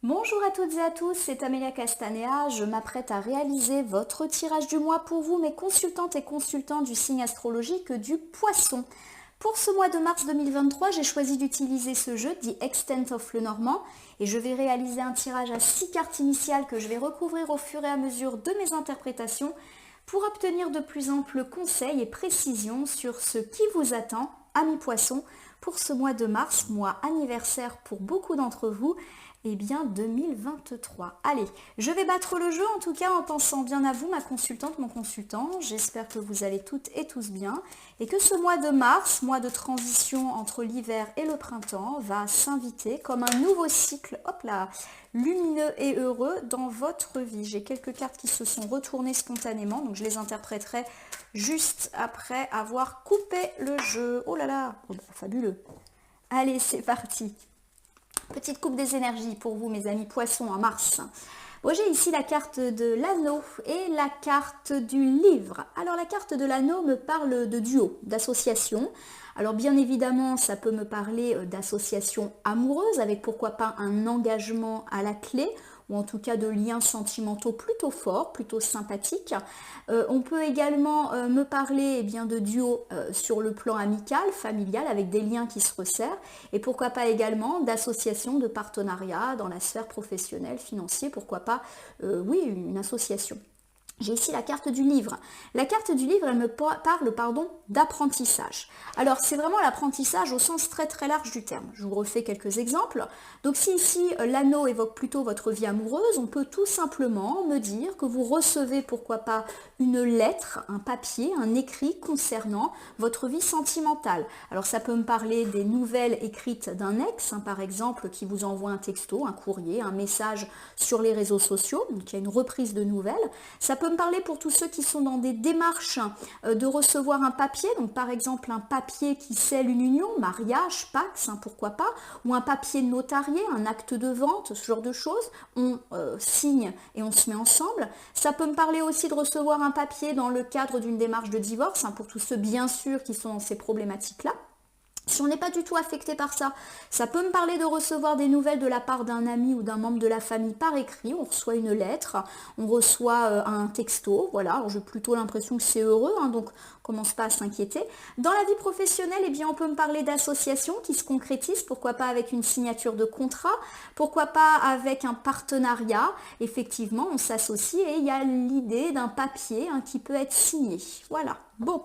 Bonjour à toutes et à tous, c'est Amélia Castanea. Je m'apprête à réaliser votre tirage du mois pour vous, mes consultantes et consultants du signe astrologique du Poisson. Pour ce mois de mars 2023, j'ai choisi d'utiliser ce jeu, dit Extent of Lenormand, et je vais réaliser un tirage à 6 cartes initiales que je vais recouvrir au fur et à mesure de mes interprétations pour obtenir de plus amples conseils et précisions sur ce qui vous attend, amis Poissons, pour ce mois de mars, mois anniversaire pour beaucoup d'entre vous, eh bien 2023. Allez, je vais battre le jeu en tout cas en pensant bien à vous, ma consultante, mon consultant. J'espère que vous allez toutes et tous bien et que ce mois de mars, mois de transition entre l'hiver et le printemps, va s'inviter comme un nouveau cycle, hop là, lumineux et heureux dans votre vie. J'ai quelques cartes qui se sont retournées spontanément, donc je les interpréterai juste après avoir coupé le jeu. Oh là là, oh bah, fabuleux. Allez, c'est parti. Petite coupe des énergies pour vous, mes amis poissons, en mars. Bon, j'ai ici la carte de l'anneau et la carte du livre. Alors, la carte de l'anneau me parle de duo, d'association. Alors, bien évidemment, ça peut me parler d'association amoureuse, avec pourquoi pas un engagement à la clé, ou en tout cas de liens sentimentaux plutôt forts, plutôt sympathiques. On peut également me parler de duo sur le plan amical, familial, avec des liens qui se resserrent, et pourquoi pas également d'association, de partenariat dans la sphère professionnelle, financière, pourquoi pas, oui, une association. J'ai ici la carte du livre. La carte du livre, elle me parle d'apprentissage. Alors, c'est vraiment l'apprentissage au sens très très large du terme. Je vous refais quelques exemples. Donc, si ici, l'anneau évoque plutôt votre vie amoureuse, on peut tout simplement me dire que vous recevez, pourquoi pas, une lettre, un papier, un écrit concernant votre vie sentimentale. Alors, ça peut me parler des nouvelles écrites d'un ex, par exemple, qui vous envoie un texto, un courrier, un message sur les réseaux sociaux, donc il y a une reprise de nouvelles. Ça peut me parler pour tous ceux qui sont dans des démarches de recevoir un papier, donc par exemple un papier qui scelle une union, mariage, pax, pourquoi pas, ou un papier notarié, un acte de vente, ce genre de choses, on signe et on se met ensemble. Ça peut me parler aussi de recevoir un papier dans le cadre d'une démarche de divorce, pour tous ceux bien sûr qui sont dans ces problématiques-là. Si on n'est pas du tout affecté par ça, ça peut me parler de recevoir des nouvelles de la part d'un ami ou d'un membre de la famille par écrit. On reçoit une lettre, on reçoit un texto, voilà. Alors j'ai plutôt l'impression que c'est heureux, donc on commence pas à s'inquiéter. Dans la vie professionnelle, on peut me parler d'associations qui se concrétisent, pourquoi pas avec une signature de contrat, pourquoi pas avec un partenariat. Effectivement, on s'associe et il y a l'idée d'un papier qui peut être signé. Voilà, bon.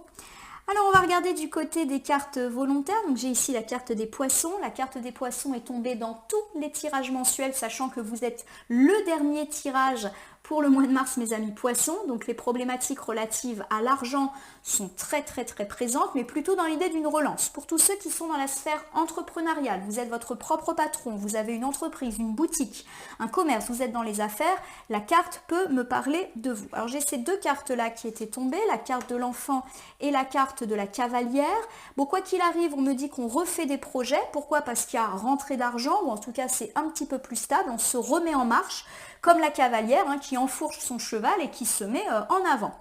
Alors on va regarder du côté des cartes volontaires. Donc j'ai ici la carte des poissons. La carte des poissons est tombée dans tous les tirages mensuels, sachant que vous êtes le dernier tirage pour le mois de mars, mes amis poissons. Donc les problématiques relatives à l'argent sont très très très présentes, mais plutôt dans l'idée d'une relance. Pour tous ceux qui sont dans la sphère entrepreneuriale, vous êtes votre propre patron, vous avez une entreprise, une boutique, un commerce, vous êtes dans les affaires, la carte peut me parler de vous. Alors j'ai ces deux cartes-là qui étaient tombées, la carte de l'enfant et la carte de la cavalière. Bon, quoi qu'il arrive, on me dit qu'on refait des projets. Pourquoi? Parce qu'il y a rentrée d'argent, ou en tout cas c'est un petit peu plus stable, on se remet en marche, comme la cavalière qui enfourche son cheval et qui se met en avant.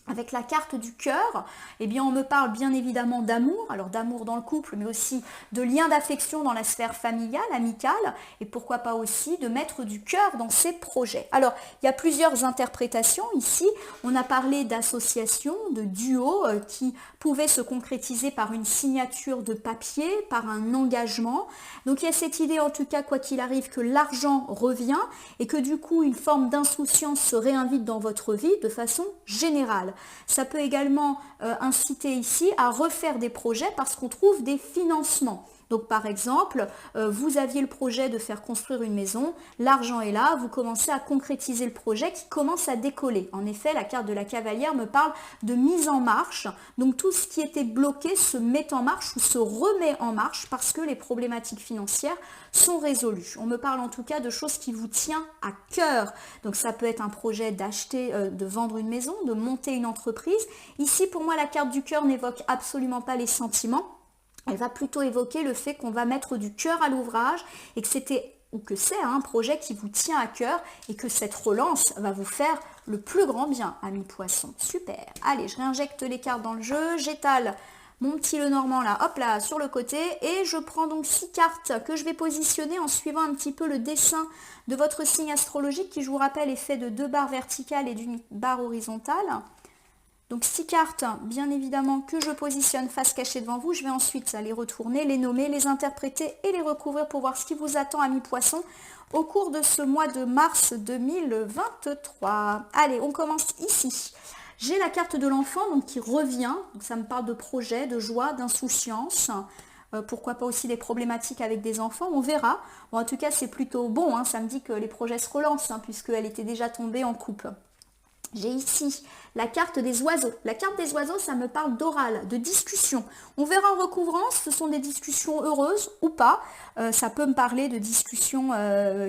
Avec la carte du cœur, on me parle bien évidemment d'amour, alors d'amour dans le couple, mais aussi de liens d'affection dans la sphère familiale, amicale, et pourquoi pas aussi de mettre du cœur dans ses projets. Alors, il y a plusieurs interprétations ici. On a parlé d'associations, de duos qui pouvaient se concrétiser par une signature de papier, par un engagement. Donc, il y a cette idée, en tout cas, quoi qu'il arrive, que l'argent revient et que du coup, une forme d'insouciance se réinvite dans votre vie de façon générale. Ça peut également inciter ici à refaire des projets parce qu'on trouve des financements. Donc par exemple, vous aviez le projet de faire construire une maison, l'argent est là, vous commencez à concrétiser le projet qui commence à décoller. En effet, la carte de la cavalière me parle de mise en marche, donc tout ce qui était bloqué se met en marche ou se remet en marche parce que les problématiques financières sont résolues. On me parle en tout cas de choses qui vous tiennent à cœur. Donc ça peut être un projet d'acheter, de vendre une maison, de monter une entreprise. Ici, pour moi, la carte du cœur n'évoque absolument pas les sentiments. Elle va plutôt évoquer le fait qu'on va mettre du cœur à l'ouvrage et que c'est un projet qui vous tient à cœur et que cette relance va vous faire le plus grand bien, amis poissons. Super. Allez, je réinjecte les cartes dans le jeu, j'étale mon petit Lenormand là, hop là, sur le côté, et je prends donc 6 cartes que je vais positionner en suivant un petit peu le dessin de votre signe astrologique qui, je vous rappelle, est fait de 2 barres verticales et d'une barre horizontale. Donc 6 cartes, bien évidemment, que je positionne face cachée devant vous. Je vais ensuite les retourner, les nommer, les interpréter et les recouvrir pour voir ce qui vous attend, amis poissons, au cours de ce mois de mars 2023. Allez, on commence ici. J'ai la carte de l'enfant donc qui revient. Donc ça me parle de projet, de joie, d'insouciance. Pourquoi pas aussi des problématiques avec des enfants, on verra. Bon, en tout cas, c'est plutôt bon. Hein, ça me dit que les projets se relancent puisqu'elle était déjà tombée en coupe. J'ai ici la carte des oiseaux. La carte des oiseaux, ça me parle d'oral, de discussion. On verra en recouvrant, ce sont des discussions heureuses ou pas. Ça peut me parler de discussions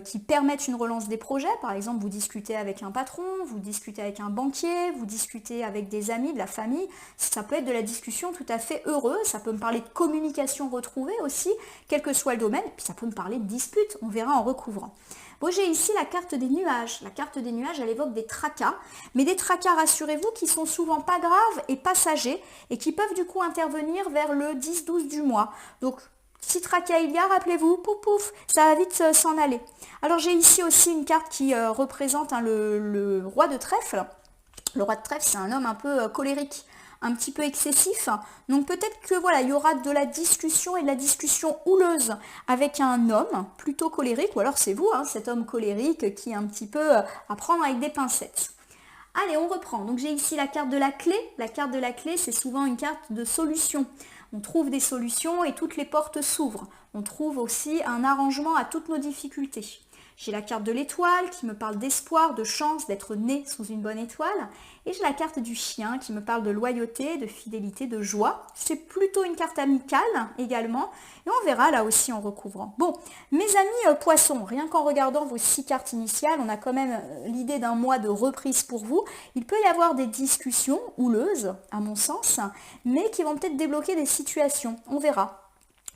qui permettent une relance des projets. Par exemple, vous discutez avec un patron, vous discutez avec un banquier, vous discutez avec des amis, de la famille. Ça peut être de la discussion tout à fait heureuse. Ça peut me parler de communication retrouvée aussi, quel que soit le domaine. Puis ça peut me parler de dispute. On verra en recouvrant. Bon, j'ai ici la carte des nuages. La carte des nuages, elle évoque des tracas, mais des tracas, rassurez-vous, qui sont souvent pas graves et passagers et qui peuvent du coup intervenir vers le 10-12 du mois. Donc, si tracas il y a, rappelez-vous, pouf pouf, ça va vite s'en aller. Alors, j'ai ici aussi une carte qui représente le roi de trèfle. Le roi de trèfle, c'est un homme un peu colérique, un petit peu excessif. Donc peut-être que voilà, il y aura de la discussion et de la discussion houleuse avec un homme plutôt colérique, ou alors c'est vous, cet homme colérique qui est un petit peu à prendre avec des pincettes. Allez, on reprend. Donc j'ai ici la carte de la clé. La carte de la clé, c'est souvent une carte de solution. On trouve des solutions et toutes les portes s'ouvrent. On trouve aussi un arrangement à toutes nos difficultés. J'ai la carte de l'étoile qui me parle d'espoir, de chance, d'être né sous une bonne étoile. Et j'ai la carte du chien qui me parle de loyauté, de fidélité, de joie. C'est plutôt une carte amicale également. Et on verra là aussi en recouvrant. Bon, mes amis poissons, rien qu'en regardant vos 6 cartes initiales, on a quand même l'idée d'un mois de reprise pour vous. Il peut y avoir des discussions houleuses, à mon sens, mais qui vont peut-être débloquer des situations. On verra.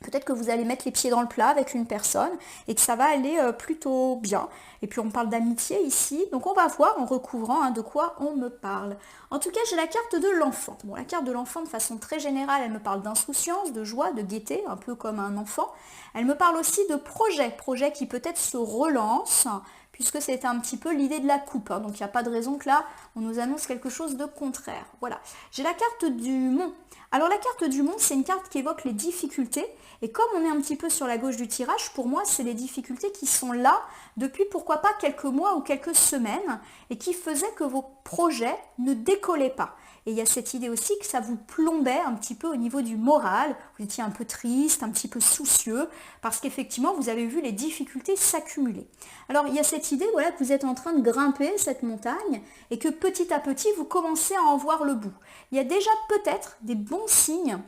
Peut-être que vous allez mettre les pieds dans le plat avec une personne et que ça va aller plutôt bien. Et puis on parle d'amitié ici, donc on va voir en recouvrant de quoi on me parle. En tout cas, j'ai la carte de l'enfant. Bon, la carte de l'enfant, de façon très générale, elle me parle d'insouciance, de joie, de gaieté, un peu comme un enfant. Elle me parle aussi de projet qui peut-être se relance, puisque c'est un petit peu l'idée de la coupe. Donc il n'y a pas de raison que là, on nous annonce quelque chose de contraire. Voilà. J'ai la carte du mont. Alors la carte du mont, c'est une carte qui évoque les difficultés. Et comme on est un petit peu sur la gauche du tirage, pour moi, c'est les difficultés qui sont là depuis, pourquoi pas, quelques mois ou quelques semaines et qui faisaient que vos projets ne décollaient pas. Et il y a cette idée aussi que ça vous plombait un petit peu au niveau du moral. Vous étiez un peu triste, un petit peu soucieux, parce qu'effectivement, vous avez vu les difficultés s'accumuler. Alors, il y a cette idée voilà, que vous êtes en train de grimper cette montagne et que petit à petit, vous commencez à en voir le bout. Il y a déjà peut-être des bons signes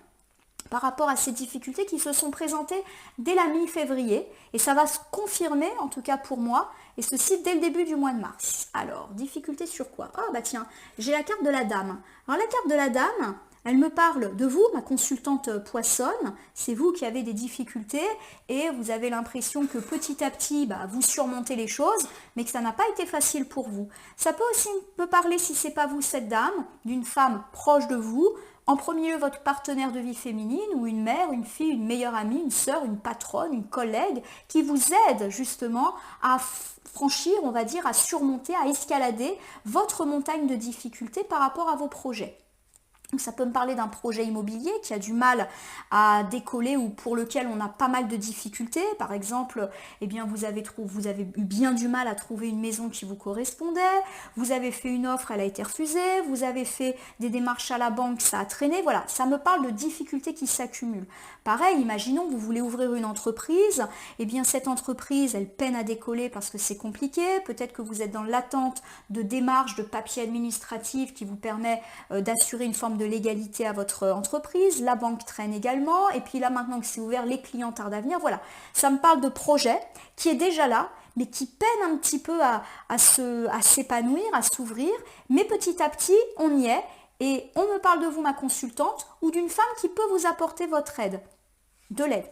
par rapport à ces difficultés qui se sont présentées dès la mi-février. Et ça va se confirmer, en tout cas pour moi, et ceci dès le début du mois de mars. Alors, difficulté sur quoi? Ah bah tiens, j'ai la carte de la dame. Alors la carte de la dame, elle me parle de vous, ma consultante poissonne. C'est vous qui avez des difficultés et vous avez l'impression que petit à petit, vous surmontez les choses, mais que ça n'a pas été facile pour vous. Ça peut aussi me parler, si ce n'est pas vous cette dame, d'une femme proche de vous. En premier lieu, votre partenaire de vie féminine ou une mère, une fille, une meilleure amie, une sœur, une patronne, une collègue qui vous aide justement à franchir, on va dire, à surmonter, à escalader votre montagne de difficultés par rapport à vos projets. Ça peut me parler d'un projet immobilier qui a du mal à décoller ou pour lequel on a pas mal de difficultés. Par exemple, vous avez eu bien du mal à trouver une maison qui vous correspondait. Vous avez fait une offre, elle a été refusée. Vous avez fait des démarches à la banque, ça a traîné. Voilà, ça me parle de difficultés qui s'accumulent. Pareil, imaginons que vous voulez ouvrir une entreprise. Cette entreprise, elle peine à décoller parce que c'est compliqué. Peut-être que vous êtes dans l'attente de démarches, de papiers administratifs qui vous permet d'assurer une forme de légalité à votre entreprise, la banque traîne également, et puis là maintenant que c'est ouvert, les clients tardent à venir, voilà. Ça me parle de projet qui est déjà là, mais qui peine un petit peu à s'épanouir, à s'ouvrir, mais petit à petit, on y est, et on me parle de vous, ma consultante, ou d'une femme qui peut vous apporter de l'aide.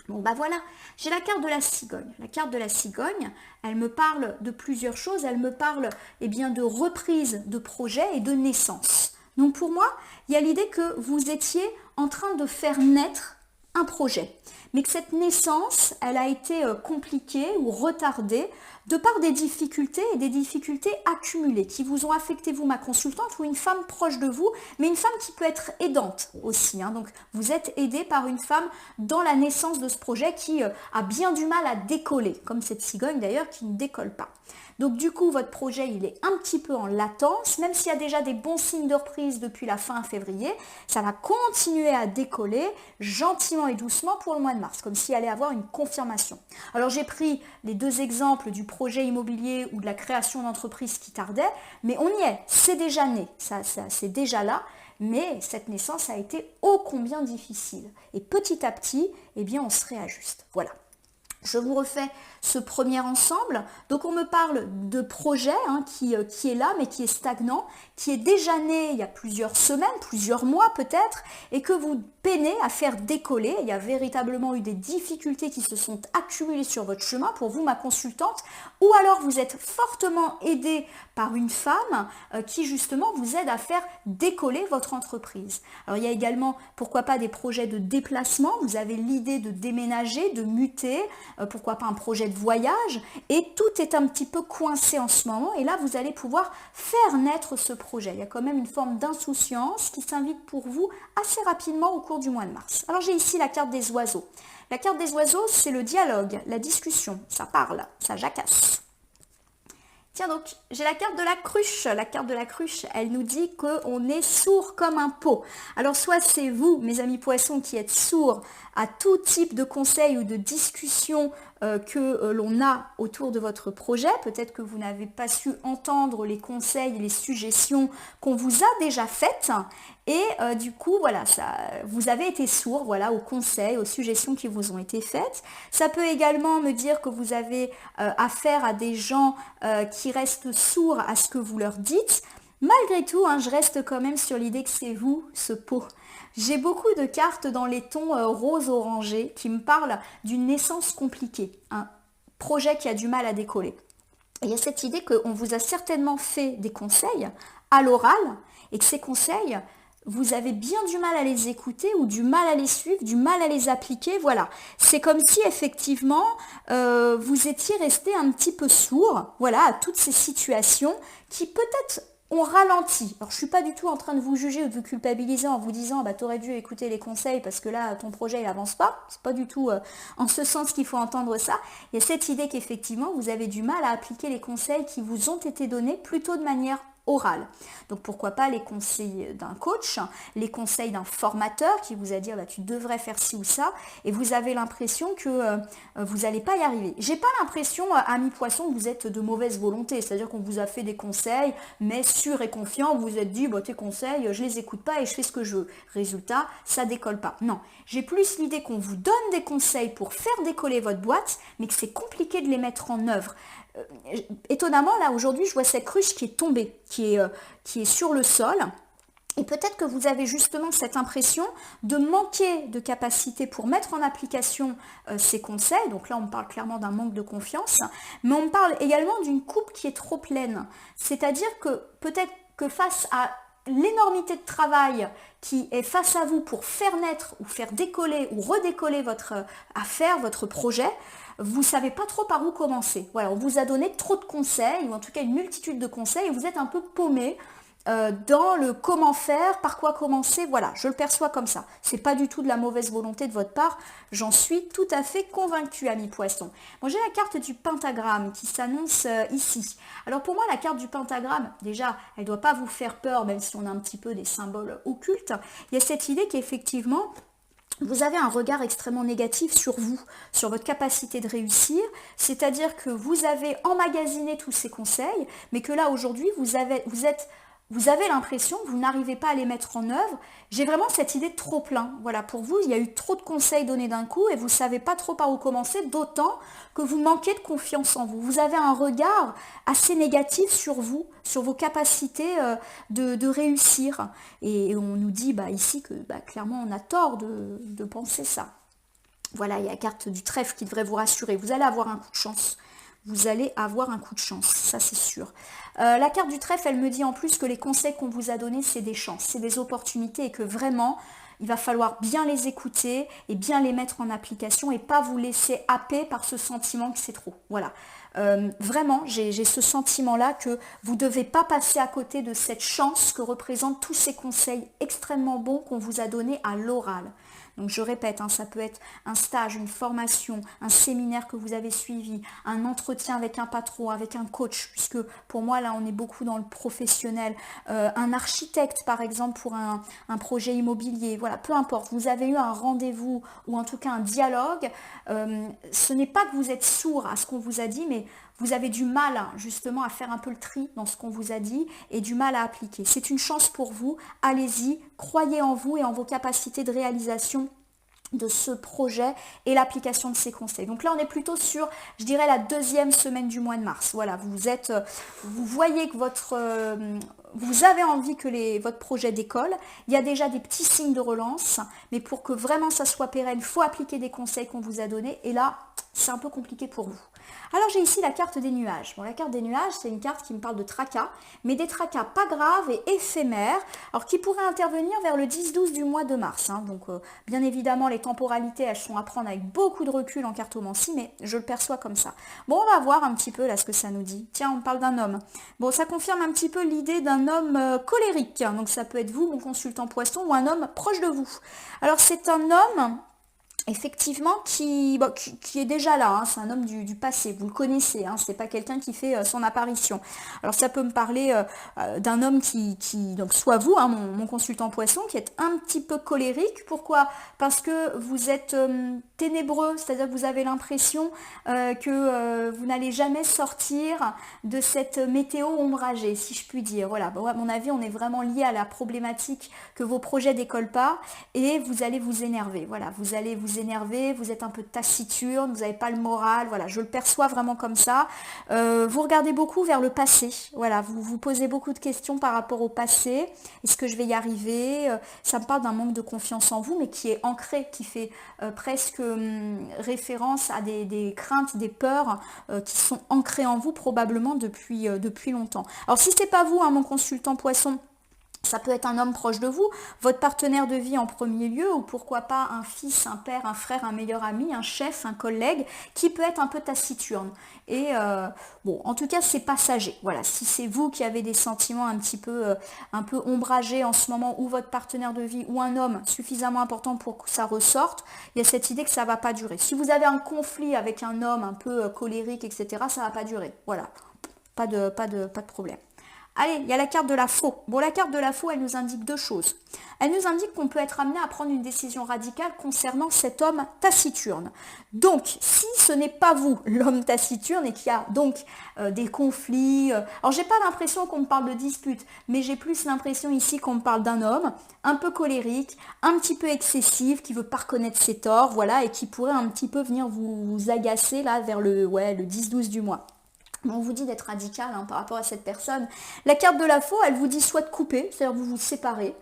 Bon voilà, j'ai la carte de la cigogne. La carte de la cigogne, elle me parle de plusieurs choses, elle me parle de reprise de projet et de naissance. Donc pour moi, il y a l'idée que vous étiez en train de faire naître un projet. Mais que cette naissance, elle a été compliquée ou retardée de par des difficultés et des difficultés accumulées qui vous ont affecté, vous, ma consultante, ou une femme proche de vous, mais une femme qui peut être aidante aussi. Hein. Donc, vous êtes aidé par une femme dans la naissance de ce projet qui a bien du mal à décoller, comme cette cigogne d'ailleurs qui ne décolle pas. Donc du coup, votre projet, il est un petit peu en latence, même s'il y a déjà des bons signes de reprise depuis la fin février, ça va continuer à décoller gentiment et doucement pour le mois de mars, comme s'il allait avoir une confirmation. Alors j'ai pris les deux exemples du projet immobilier ou de la création d'entreprise qui tardait, mais on y est, c'est déjà né, ça c'est déjà là, mais cette naissance a été ô combien difficile. Et petit à petit, eh bien, on se réajuste. Voilà. Je vous refais ce premier ensemble. Donc on me parle de projet qui est là mais qui est stagnant, qui est déjà né il y a plusieurs semaines, plusieurs mois peut-être, et que vous peinez à faire décoller. Il y a véritablement eu des difficultés qui se sont accumulées sur votre chemin pour vous, ma consultante, ou alors vous êtes fortement aidé par une femme qui justement vous aide à faire décoller votre entreprise. Alors il y a également, pourquoi pas, des projets de déplacement. Vous avez l'idée de déménager, de muter, pourquoi pas un projet de voyage, et tout est un petit peu coincé en ce moment, et là vous allez pouvoir faire naître ce projet. Il y a quand même une forme d'insouciance qui s'invite pour vous assez rapidement au cours du mois de mars. Alors j'ai ici la carte des oiseaux. La carte des oiseaux, c'est le dialogue, la discussion, ça parle, ça jacasse. Tiens donc, j'ai la carte de la cruche. La carte de la cruche, elle nous dit qu'on est sourd comme un pot. Alors soit c'est vous, mes amis poissons, qui êtes sourds à tout type de conseils ou de discussions que l'on a autour de votre projet. Peut-être que vous n'avez pas su entendre les conseils et les suggestions qu'on vous a déjà faites. Et du coup, voilà, vous avez été sourd, voilà, aux conseils, aux suggestions qui vous ont été faites. Ça peut également me dire que vous avez affaire à des gens qui restent sourds à ce que vous leur dites. Malgré tout, je reste quand même sur l'idée que c'est vous, ce pot. J'ai beaucoup de cartes dans les tons rose-orangé qui me parlent d'une naissance compliquée, un projet qui a du mal à décoller. Et il y a cette idée qu'on vous a certainement fait des conseils à l'oral et que ces conseils, vous avez bien du mal à les écouter ou du mal à les suivre, du mal à les appliquer. Voilà, c'est comme si effectivement vous étiez resté un petit peu sourd, voilà, à toutes ces situations qui peut-être ont ralenti. Alors je suis pas du tout en train de vous juger ou de vous culpabiliser en vous disant bah t'aurais dû écouter les conseils parce que là ton projet il avance pas. C'est pas du tout en ce sens qu'il faut entendre ça. Il y a cette idée qu'effectivement vous avez du mal à appliquer les conseils qui vous ont été donnés plutôt de manière orale. Donc pourquoi pas les conseils d'un coach, les conseils d'un formateur qui vous a dit bah, tu devrais faire ci ou ça, et vous avez l'impression que vous n'allez pas y arriver. J'ai pas l'impression, amis poissons, que vous êtes de mauvaise volonté, c'est-à-dire qu'on vous a fait des conseils, mais sûr et confiant, vous vous êtes dit bah, tes conseils, je les écoute pas et je fais ce que je veux. Résultat, ça décolle pas. Non, j'ai plus l'idée qu'on vous donne des conseils pour faire décoller votre boîte, mais que c'est compliqué de les mettre en œuvre. Étonnamment, là, aujourd'hui, je vois cette cruche qui est tombée, qui est sur le sol. Et peut-être que vous avez justement cette impression de manquer de capacité pour mettre en application ces conseils. Donc là, on me parle clairement d'un manque de confiance. Mais on me parle également d'une coupe qui est trop pleine. C'est-à-dire que peut-être que face à l'énormité de travail qui est face à vous pour faire naître ou faire décoller ou redécoller votre affaire, votre projet, vous ne savez pas trop par où commencer. Voilà, on vous a donné trop de conseils, ou en tout cas une multitude de conseils, et vous êtes un peu paumé dans le comment faire, par quoi commencer. Voilà, je le perçois comme ça. C'est pas du tout de la mauvaise volonté de votre part, j'en suis tout à fait convaincue, amis poissons. Bon, j'ai la carte du pentagramme qui s'annonce ici. Alors pour moi, la carte du pentagramme, déjà, elle ne doit pas vous faire peur, même si on a un petit peu des symboles occultes. Il y a cette idée qu'effectivement, vous avez un regard extrêmement négatif sur vous, sur votre capacité de réussir, c'est-à-dire que vous avez emmagasiné tous ces conseils, mais que là aujourd'hui vous avez l'impression que vous n'arrivez pas à les mettre en œuvre. J'ai vraiment cette idée de trop plein. Voilà, pour vous, il y a eu trop de conseils donnés d'un coup et vous ne savez pas trop par où commencer, d'autant que vous manquez de confiance en vous. Vous avez un regard assez négatif sur vous, sur vos capacités de réussir. Et on nous dit ici que clairement on a tort de penser ça. Voilà, il y a la carte du trèfle qui devrait vous rassurer. Vous allez avoir un coup de chance. Vous allez avoir un coup de chance, ça c'est sûr. La carte du trèfle, elle me dit en plus que les conseils qu'on vous a donnés, c'est des chances, c'est des opportunités et que vraiment, il va falloir bien les écouter et bien les mettre en application et pas vous laisser happer par ce sentiment que c'est trop. Voilà. Vraiment, j'ai ce sentiment-là que vous ne devez pas passer à côté de cette chance que représentent tous ces conseils extrêmement bons qu'on vous a donnés à l'oral. Donc je répète, hein, ça peut être un stage, une formation, un séminaire que vous avez suivi, un entretien avec un patron, avec un coach, puisque pour moi là on est beaucoup dans le professionnel, un architecte par exemple pour un projet immobilier, voilà, peu importe, vous avez eu un rendez-vous ou en tout cas un dialogue, ce n'est pas que vous êtes sourd à ce qu'on vous a dit, mais vous avez du mal justement à faire un peu le tri dans ce qu'on vous a dit et du mal à appliquer. C'est une chance pour vous, allez-y, croyez en vous et en vos capacités de réalisation de ce projet et l'application de ces conseils. Donc là, on est plutôt sur, je dirais, la deuxième semaine du mois de mars. Voilà, vous voyez que vous avez envie que votre projet décolle. Il y a déjà des petits signes de relance, mais pour que vraiment ça soit pérenne, il faut appliquer des conseils qu'on vous a donnés. Et là, c'est un peu compliqué pour vous. Alors j'ai ici la carte des nuages. Bon, la carte des nuages, c'est une carte qui me parle de tracas, mais des tracas pas graves et éphémères, alors qui pourraient intervenir vers le 10-12 du mois de mars. Hein. Donc bien évidemment, les temporalités, elles sont à prendre avec beaucoup de recul en cartomancie, mais je le perçois comme ça. Bon, on va voir un petit peu là ce que ça nous dit. Tiens, on parle d'un homme. Bon, ça confirme un petit peu l'idée d'un homme colérique. Donc ça peut être vous, mon consultant poisson, ou un homme proche de vous. Alors c'est un homme effectivement qui est déjà là, hein, c'est un homme du passé, vous le connaissez, hein, c'est pas quelqu'un qui fait son apparition. Alors ça peut me parler d'un homme qui donc soit vous, hein, mon consultant poisson, qui est un petit peu colérique. Pourquoi? Parce que vous êtes ténébreux, c'est-à-dire que vous avez l'impression que vous n'allez jamais sortir de cette météo ombragée, si je puis dire. Voilà, bon, à mon avis, on est vraiment lié à la problématique que vos projets décollent pas et vous allez vous énerver. Voilà, vous allez vous énerver, vous êtes un peu taciturne, vous n'avez pas le moral, voilà, je le perçois vraiment comme ça. Vous regardez beaucoup vers le passé, voilà, vous vous posez beaucoup de questions par rapport au passé, est-ce que je vais y arriver? Ça me parle d'un manque de confiance en vous, mais qui est ancré, qui fait presque référence à des craintes, des peurs qui sont ancrées en vous probablement depuis longtemps. Alors si c'est pas vous, hein, mon consultant poisson, ça peut être un homme proche de vous, votre partenaire de vie en premier lieu, ou pourquoi pas un fils, un père, un frère, un meilleur ami, un chef, un collègue, qui peut être un peu taciturne. Et bon, en tout cas, c'est passager. Voilà, si c'est vous qui avez des sentiments un peu ombragés en ce moment, ou votre partenaire de vie, ou un homme suffisamment important pour que ça ressorte, il y a cette idée que ça ne va pas durer. Si vous avez un conflit avec un homme un peu colérique, etc., ça ne va pas durer. Voilà, pas de problème. Allez, il y a la carte de la faux. Bon, la carte de la faux, elle nous indique deux choses. Elle nous indique qu'on peut être amené à prendre une décision radicale concernant cet homme taciturne. Donc, si ce n'est pas vous, l'homme taciturne, et qu'il y a donc des conflits... alors, j'ai pas l'impression qu'on me parle de dispute, mais j'ai plus l'impression ici qu'on me parle d'un homme un peu colérique, un petit peu excessif, qui veut pas reconnaître ses torts, voilà, et qui pourrait un petit peu venir vous agacer, là, vers le 10-12 du mois. On vous dit d'être radical, hein, par rapport à cette personne. La carte de la faux, elle vous dit soit de couper, c'est-à-dire vous vous séparez.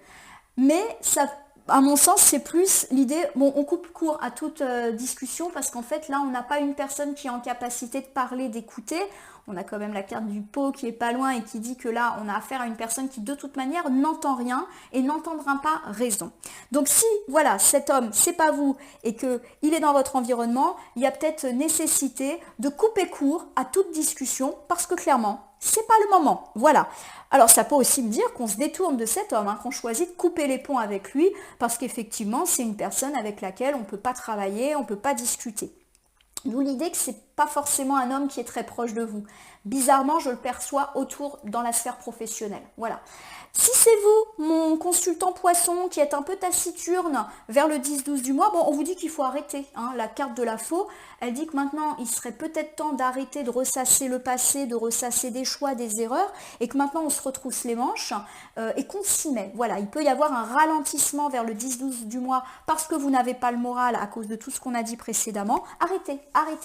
Mais ça, à mon sens, c'est plus l'idée, bon, on coupe court à toute discussion parce qu'en fait, là, on n'a pas une personne qui est en capacité de parler, d'écouter. On a quand même la carte du pot qui est pas loin et qui dit que là, on a affaire à une personne qui, de toute manière, n'entend rien et n'entendra pas raison. Donc si, voilà, cet homme, c'est pas vous et qu'il est dans votre environnement, il y a peut-être nécessité de couper court à toute discussion parce que clairement, c'est pas le moment. Voilà. Alors ça peut aussi me dire qu'on se détourne de cet homme, hein, qu'on choisit de couper les ponts avec lui parce qu'effectivement, c'est une personne avec laquelle on ne peut pas travailler, on ne peut pas discuter. D'où l'idée que c'est pas forcément un homme qui est très proche de vous. Bizarrement, je le perçois autour dans la sphère professionnelle. Voilà. Si c'est vous, mon consultant poisson, qui est un peu taciturne vers le 10-12 du mois, bon, on vous dit qu'il faut arrêter. Hein. La carte de la faux, elle dit que maintenant, il serait peut-être temps d'arrêter de ressasser le passé, de ressasser des choix, des erreurs, et que maintenant, on se retrousse les manches et qu'on s'y met. Voilà, il peut y avoir un ralentissement vers le 10-12 du mois parce que vous n'avez pas le moral à cause de tout ce qu'on a dit précédemment. Arrêtez.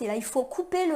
Là, il faut couper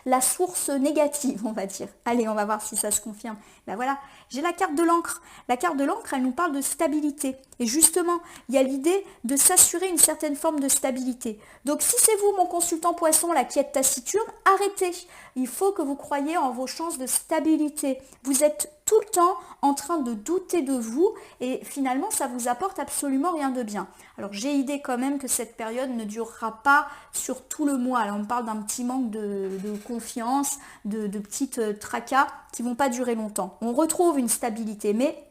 la source négative, on va dire. Allez, on va voir si ça se confirme. Ben voilà, j'ai la carte de l'encre. La carte de l'encre, elle nous parle de stabilité. Et justement, il y a l'idée de s'assurer une certaine forme de stabilité. Donc, si c'est vous, mon consultant poisson, là, qui êtes taciturne, arrêtez il faut que vous croyiez en vos chances de stabilité. Vous êtes tout le temps en train de douter de vous et finalement ça vous apporte absolument rien de bien. Alors j'ai idée quand même que cette période ne durera pas sur tout le mois. Là on parle d'un petit manque de confiance, de petites tracas qui vont pas durer longtemps. On retrouve une stabilité, mais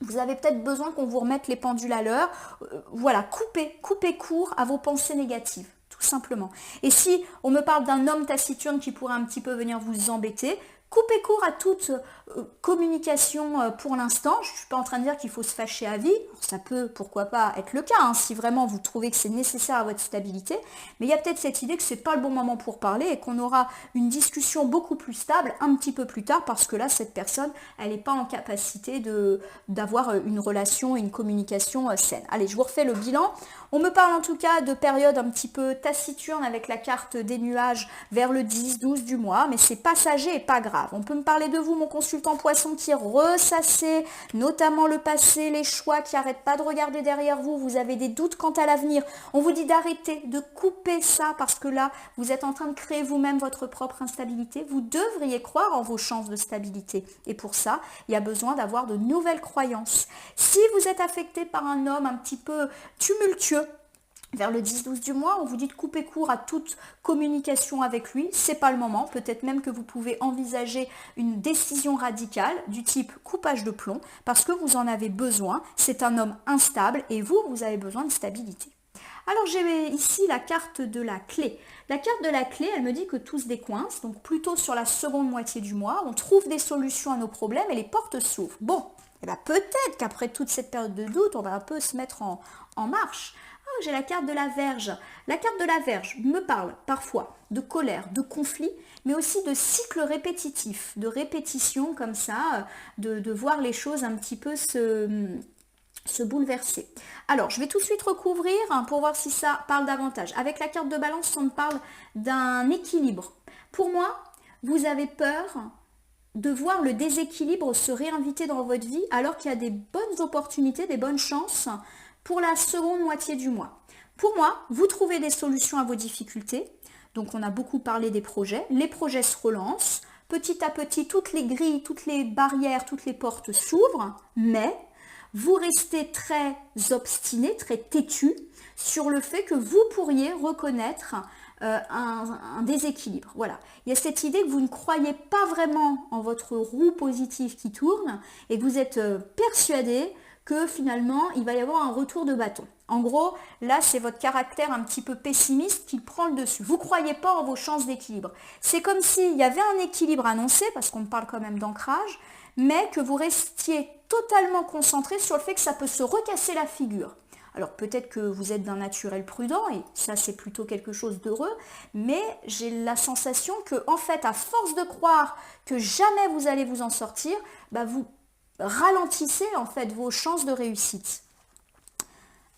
vous avez peut-être besoin qu'on vous remette les pendules à l'heure. Voilà, coupez court à vos pensées négatives, tout simplement. Et si on me parle d'un homme taciturne qui pourrait un petit peu venir vous embêter, coupez court à toute communication pour l'instant. Je ne suis pas en train de dire qu'il faut se fâcher à vie. Ça peut, pourquoi pas, être le cas, hein, si vraiment vous trouvez que c'est nécessaire à votre stabilité. Mais il y a peut-être cette idée que ce n'est pas le bon moment pour parler et qu'on aura une discussion beaucoup plus stable un petit peu plus tard parce que là, cette personne, elle n'est pas en capacité d'avoir une relation, une communication saine. Allez, je vous refais le bilan. On me parle en tout cas de période un petit peu taciturne avec la carte des nuages vers le 10-12 du mois, mais c'est passager et pas grave. On peut me parler de vous, mon consultant poisson, qui est ressassé, notamment le passé, les choix, qui n'arrêtent pas de regarder derrière vous, vous avez des doutes quant à l'avenir. On vous dit d'arrêter, de couper ça, parce que là, vous êtes en train de créer vous-même votre propre instabilité. Vous devriez croire en vos chances de stabilité. Et pour ça, il y a besoin d'avoir de nouvelles croyances. Si vous êtes affecté par un homme un petit peu tumultueux, vers le 10-12 du mois, on vous dit de couper court à toute communication avec lui, c'est pas le moment, peut-être même que vous pouvez envisager une décision radicale du type coupage de plomb, parce que vous en avez besoin, c'est un homme instable et vous avez besoin de stabilité. Alors j'ai ici la carte de la clé. La carte de la clé, elle me dit que tout se décoince, donc plutôt sur la seconde moitié du mois, on trouve des solutions à nos problèmes et les portes s'ouvrent. Bon, et bien peut-être qu'après toute cette période de doute, on va un peu se mettre en marche. Oh, j'ai la carte de la Vierge. La carte de la Vierge me parle parfois de colère, de conflit, mais aussi de cycles répétitifs, de répétition comme ça, de voir les choses un petit peu se bouleverser. Alors, je vais tout de suite recouvrir pour voir si ça parle davantage. Avec la carte de Balance, on me parle d'un équilibre. Pour moi, vous avez peur de voir le déséquilibre se réinviter dans votre vie alors qu'il y a des bonnes opportunités, des bonnes chances pour la seconde moitié du mois. Pour moi, vous trouvez des solutions à vos difficultés. Donc, on a beaucoup parlé des projets. Les projets se relancent. Petit à petit, toutes les grilles, toutes les barrières, toutes les portes s'ouvrent. Mais vous restez très obstiné, très têtu sur le fait que vous pourriez reconnaître un déséquilibre. Voilà. Il y a cette idée que vous ne croyez pas vraiment en votre roue positive qui tourne et que vous êtes persuadé que finalement, il va y avoir un retour de bâton. En gros, là, c'est votre caractère un petit peu pessimiste qui prend le dessus. Vous ne croyez pas en vos chances d'équilibre. C'est comme s'il y avait un équilibre annoncé, parce qu'on parle quand même d'ancrage, mais que vous restiez totalement concentré sur le fait que ça peut se recasser la figure. Alors peut-être que vous êtes d'un naturel prudent, et ça c'est plutôt quelque chose d'heureux, mais j'ai la sensation que, en fait, à force de croire que jamais vous allez vous en sortir, vous ralentissez en fait vos chances de réussite.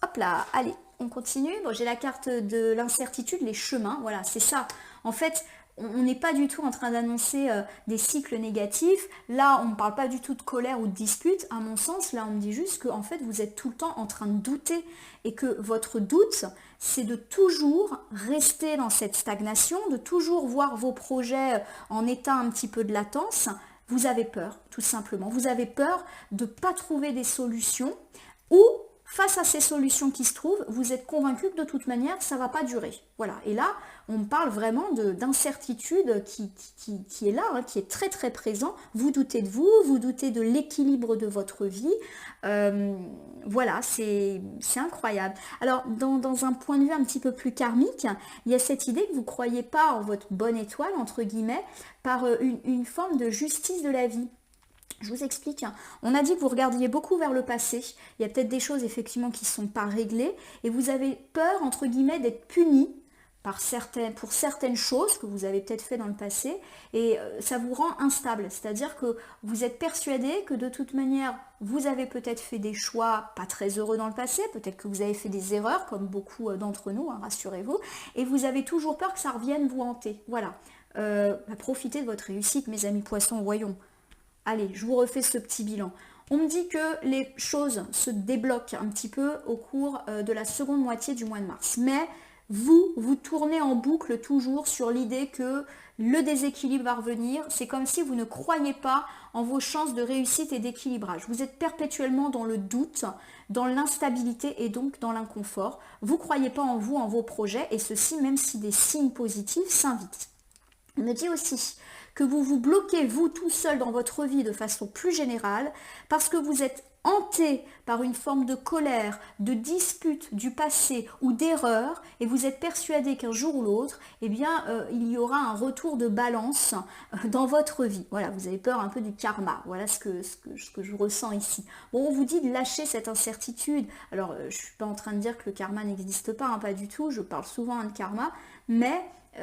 Hop là, allez, on continue. Bon, j'ai la carte de l'incertitude, les chemins, voilà, c'est ça. En fait, on n'est pas du tout en train d'annoncer des cycles négatifs. Là, on ne parle pas du tout de colère ou de dispute. À mon sens, là, on me dit juste que en fait, vous êtes tout le temps en train de douter et que votre doute, c'est de toujours rester dans cette stagnation, de toujours voir vos projets en état un petit peu de latence. Vous avez peur, tout simplement. Vous avez peur de ne pas trouver des solutions ou face à ces solutions qui se trouvent, vous êtes convaincu que de toute manière, ça ne va pas durer. Voilà. Et là, on parle vraiment d'incertitude qui est là, hein, qui est très très présent. Vous doutez de vous doutez de l'équilibre de votre vie. Voilà, c'est incroyable. Alors, dans un point de vue un petit peu plus karmique, il y a cette idée que vous ne croyez pas en votre bonne étoile, entre guillemets, par une forme de justice de la vie. Je vous explique, on a dit que vous regardiez beaucoup vers le passé, il y a peut-être des choses effectivement qui ne sont pas réglées et vous avez peur entre guillemets d'être puni pour certaines choses que vous avez peut-être fait dans le passé et ça vous rend instable, c'est-à-dire que vous êtes persuadé que de toute manière vous avez peut-être fait des choix pas très heureux dans le passé, peut-être que vous avez fait des erreurs comme beaucoup d'entre nous, hein, rassurez-vous, et vous avez toujours peur que ça revienne vous hanter. Voilà, profitez de votre réussite mes amis poissons, voyons. Allez, je vous refais ce petit bilan. On me dit que les choses se débloquent un petit peu au cours de la seconde moitié du mois de mars. Mais vous tournez en boucle toujours sur l'idée que le déséquilibre va revenir. C'est comme si vous ne croyez pas en vos chances de réussite et d'équilibrage. Vous êtes perpétuellement dans le doute, dans l'instabilité et donc dans l'inconfort. Vous ne croyez pas en vous, en vos projets, et ceci même si des signes positifs s'invitent. On me dit aussi que vous vous bloquez, vous, tout seul dans votre vie de façon plus générale, parce que vous êtes hanté par une forme de colère, de dispute du passé ou d'erreur, et vous êtes persuadé qu'un jour ou l'autre, eh bien, il y aura un retour de balance dans votre vie. Voilà, vous avez peur un peu du karma. Voilà ce que je ressens ici. Bon, on vous dit de lâcher cette incertitude. Alors, je ne suis pas en train de dire que le karma n'existe pas, hein, pas du tout. Je parle souvent de karma, mais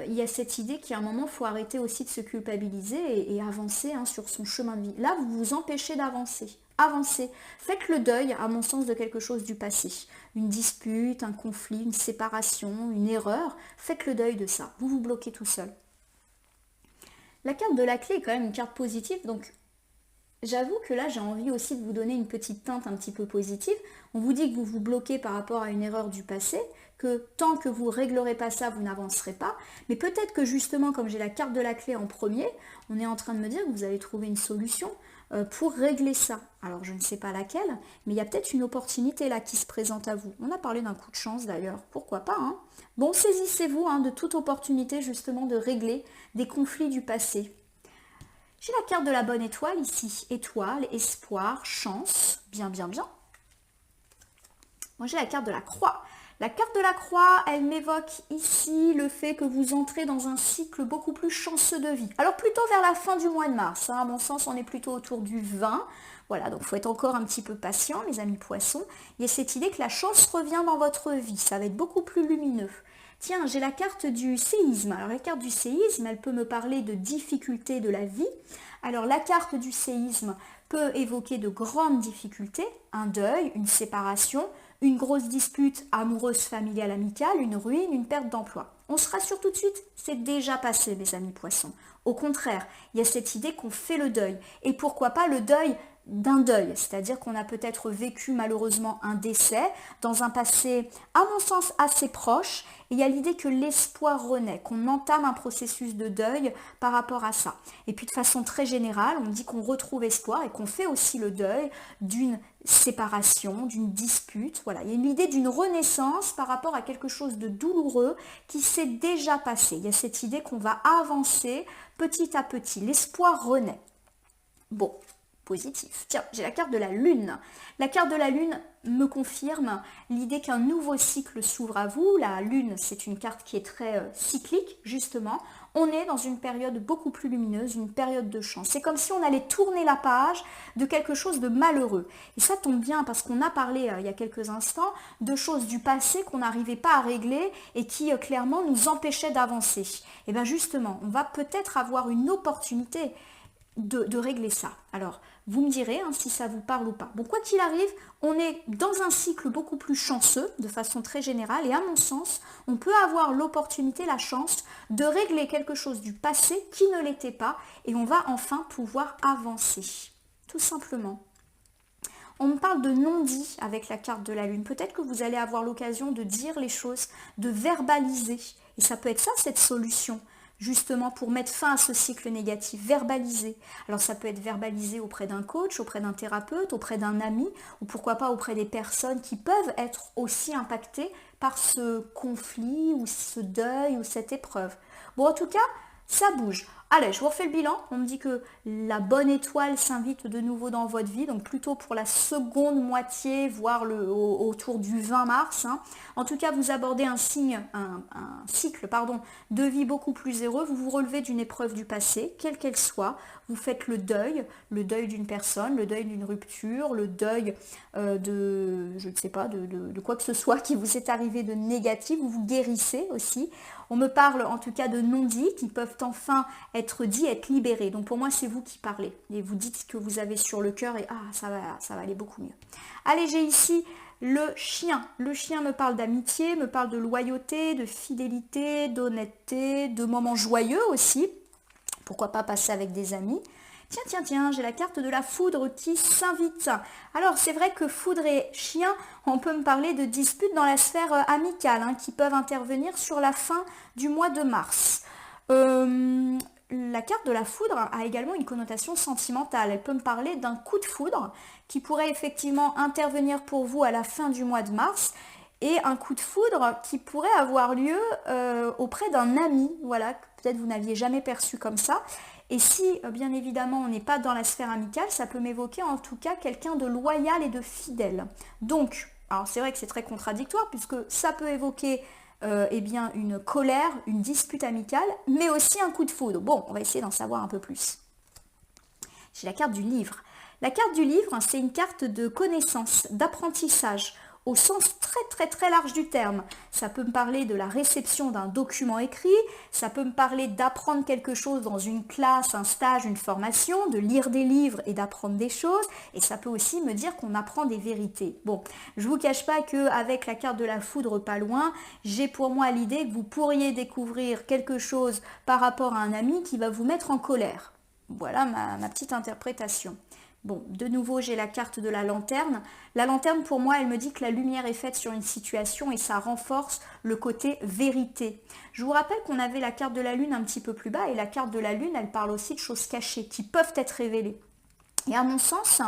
il y a cette idée qu'à un moment, il faut arrêter aussi de se culpabiliser et avancer sur son chemin de vie. Là, vous vous empêchez d'avancer. Avancez. Faites le deuil, à mon sens, de quelque chose du passé. Une dispute, un conflit, une séparation, une erreur. Faites le deuil de ça. Vous vous bloquez tout seul. La carte de la clé est quand même une carte positive, donc j'avoue que là, j'ai envie aussi de vous donner une petite teinte un petit peu positive. On vous dit que vous vous bloquez par rapport à une erreur du passé, que tant que vous ne réglerez pas ça, vous n'avancerez pas. Mais peut-être que justement, comme j'ai la carte de la clé en premier, on est en train de me dire que vous allez trouver une solution pour régler ça. Alors, je ne sais pas laquelle, mais il y a peut-être une opportunité là qui se présente à vous. On a parlé d'un coup de chance d'ailleurs, pourquoi pas, hein. Bon, saisissez-vous de toute opportunité justement de régler des conflits du passé. J'ai la carte de la bonne étoile ici. Étoile, espoir, chance. Bien, bien, bien. Moi, j'ai la carte de la croix. La carte de la croix, elle m'évoque ici le fait que vous entrez dans un cycle beaucoup plus chanceux de vie. Alors, plutôt vers la fin du mois de mars. À mon sens, on est plutôt autour du 20. Voilà, donc il faut être encore un petit peu patient, mes amis poissons. Il y a cette idée que la chance revient dans votre vie. Ça va être beaucoup plus lumineux. Tiens, j'ai la carte du séisme. Alors la carte du séisme, elle peut me parler de difficultés de la vie. Alors la carte du séisme peut évoquer de grandes difficultés, un deuil, une séparation, une grosse dispute amoureuse, familiale, amicale, une ruine, une perte d'emploi. On se rassure tout de suite, c'est déjà passé, mes amis poissons. Au contraire, il y a cette idée qu'on fait le deuil. Et pourquoi pas le deuil d'un deuil, c'est-à-dire qu'on a peut-être vécu malheureusement un décès dans un passé, à mon sens, assez proche, et il y a l'idée que l'espoir renaît, qu'on entame un processus de deuil par rapport à ça. Et puis de façon très générale, on dit qu'on retrouve espoir et qu'on fait aussi le deuil d'une séparation, d'une dispute. Voilà, il y a une idée d'une renaissance par rapport à quelque chose de douloureux qui s'est déjà passé. Il y a cette idée qu'on va avancer petit à petit. L'espoir renaît. Bon, positif. Tiens, j'ai la carte de la lune. La carte de la lune me confirme l'idée qu'un nouveau cycle s'ouvre à vous. La lune, c'est une carte qui est très cyclique, justement. On est dans une période beaucoup plus lumineuse, une période de chance. C'est comme si on allait tourner la page de quelque chose de malheureux. Et ça tombe bien parce qu'on a parlé il y a quelques instants de choses du passé qu'on n'arrivait pas à régler et qui clairement nous empêchaient d'avancer. Et bien justement, on va peut-être avoir une opportunité de régler ça. Alors, vous me direz si ça vous parle ou pas. Bon, quoi qu'il arrive, on est dans un cycle beaucoup plus chanceux, de façon très générale, et à mon sens, on peut avoir l'opportunité, la chance de régler quelque chose du passé qui ne l'était pas, et on va enfin pouvoir avancer, tout simplement. On me parle de non-dit avec la carte de la lune. Peut-être que vous allez avoir l'occasion de dire les choses, de verbaliser, et ça peut être ça, cette solution. Justement pour mettre fin à ce cycle négatif, verbaliser. Alors ça peut être verbalisé auprès d'un coach, auprès d'un thérapeute, auprès d'un ami, ou pourquoi pas auprès des personnes qui peuvent être aussi impactées par ce conflit, ou ce deuil, ou cette épreuve. Bon, en tout cas, ça bouge. Allez, je vous refais le bilan. On me dit que la bonne étoile s'invite de nouveau dans votre vie, donc plutôt pour la seconde moitié, voire autour du 20 mars. En tout cas, vous abordez un cycle de vie beaucoup plus heureux. Vous vous relevez d'une épreuve du passé, quelle qu'elle soit. Vous faites le deuil d'une personne, le deuil d'une rupture, le deuil je ne sais pas, de quoi que ce soit qui vous est arrivé de négatif. Vous vous guérissez aussi. On me parle en tout cas de non-dits qui peuvent enfin être dits, être libérés. Donc pour moi, c'est vous qui parlez. Et vous dites ce que vous avez sur le cœur et ça va aller beaucoup mieux. Allez, j'ai ici le chien. Le chien me parle d'amitié, me parle de loyauté, de fidélité, d'honnêteté, de moments joyeux aussi. Pourquoi pas passer avec des amis. Tiens, j'ai la carte de la foudre qui s'invite. Alors, c'est vrai que foudre et chien, on peut me parler de disputes dans la sphère amicale, hein, qui peuvent intervenir sur la fin du mois de mars. La carte de la foudre a également une connotation sentimentale. Elle peut me parler d'un coup de foudre qui pourrait effectivement intervenir pour vous à la fin du mois de mars et un coup de foudre qui pourrait avoir lieu auprès d'un ami, voilà, que peut-être vous n'aviez jamais perçu comme ça. Et si, bien évidemment, on n'est pas dans la sphère amicale, ça peut m'évoquer en tout cas quelqu'un de loyal et de fidèle. Donc, alors c'est vrai que c'est très contradictoire puisque ça peut évoquer eh bien, une colère, une dispute amicale, mais aussi un coup de foudre. Bon, on va essayer d'en savoir un peu plus. J'ai la carte du livre. La carte du livre, c'est une carte de connaissance, d'apprentissage, au sens très large du terme. Ça peut me parler de la réception d'un document écrit, ça peut me parler d'apprendre quelque chose dans une classe, un stage, une formation, de lire des livres et d'apprendre des choses, et ça peut aussi me dire qu'on apprend des vérités. Bon, je vous cache pas qu'avec la carte de la foudre pas loin, j'ai pour moi l'idée que vous pourriez découvrir quelque chose par rapport à un ami qui va vous mettre en colère. Voilà ma petite interprétation. Bon, de nouveau, j'ai la carte de la lanterne. La lanterne, pour moi, elle me dit que la lumière est faite sur une situation et ça renforce le côté vérité. Je vous rappelle qu'on avait la carte de la lune un petit peu plus bas et la carte de la lune, elle parle aussi de choses cachées qui peuvent être révélées. Et à mon sens,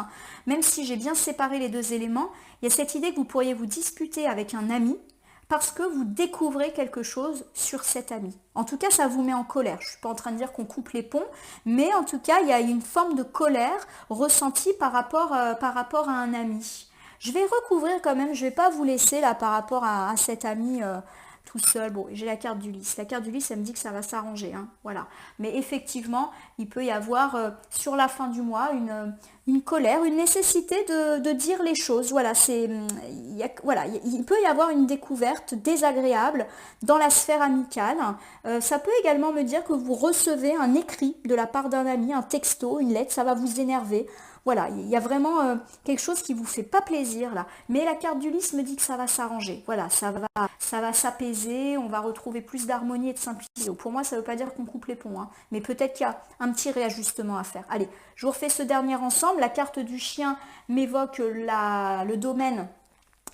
même si j'ai bien séparé les deux éléments, il y a cette idée que vous pourriez vous disputer avec un ami parce que vous découvrez quelque chose sur cet ami. En tout cas, ça vous met en colère. Je ne suis pas en train de dire qu'on coupe les ponts, mais en tout cas, il y a une forme de colère ressentie par rapport à un ami. Je vais recouvrir quand même, je ne vais pas vous laisser là par rapport à cet ami tout seul. Bon, j'ai la carte du lys. La carte du lys, elle me dit que ça va s'arranger, hein, voilà. Mais effectivement, il peut y avoir sur la fin du mois une colère, une nécessité de dire les choses. Voilà, il peut y avoir une découverte désagréable dans la sphère amicale. Ça peut également me dire que vous recevez un écrit de la part d'un ami, un texto, une lettre, ça va vous énerver. Voilà, il y a vraiment quelque chose qui vous fait pas plaisir là. Mais la carte du lys me dit que ça va s'arranger. Voilà, ça va s'apaiser, on va retrouver plus d'harmonie et de simplicité. Pour moi, ça ne veut pas dire qu'on coupe les ponts, hein, mais peut-être qu'il y a un petit réajustement à faire. Allez, je vous refais ce dernier ensemble. La carte du chien m'évoque le domaine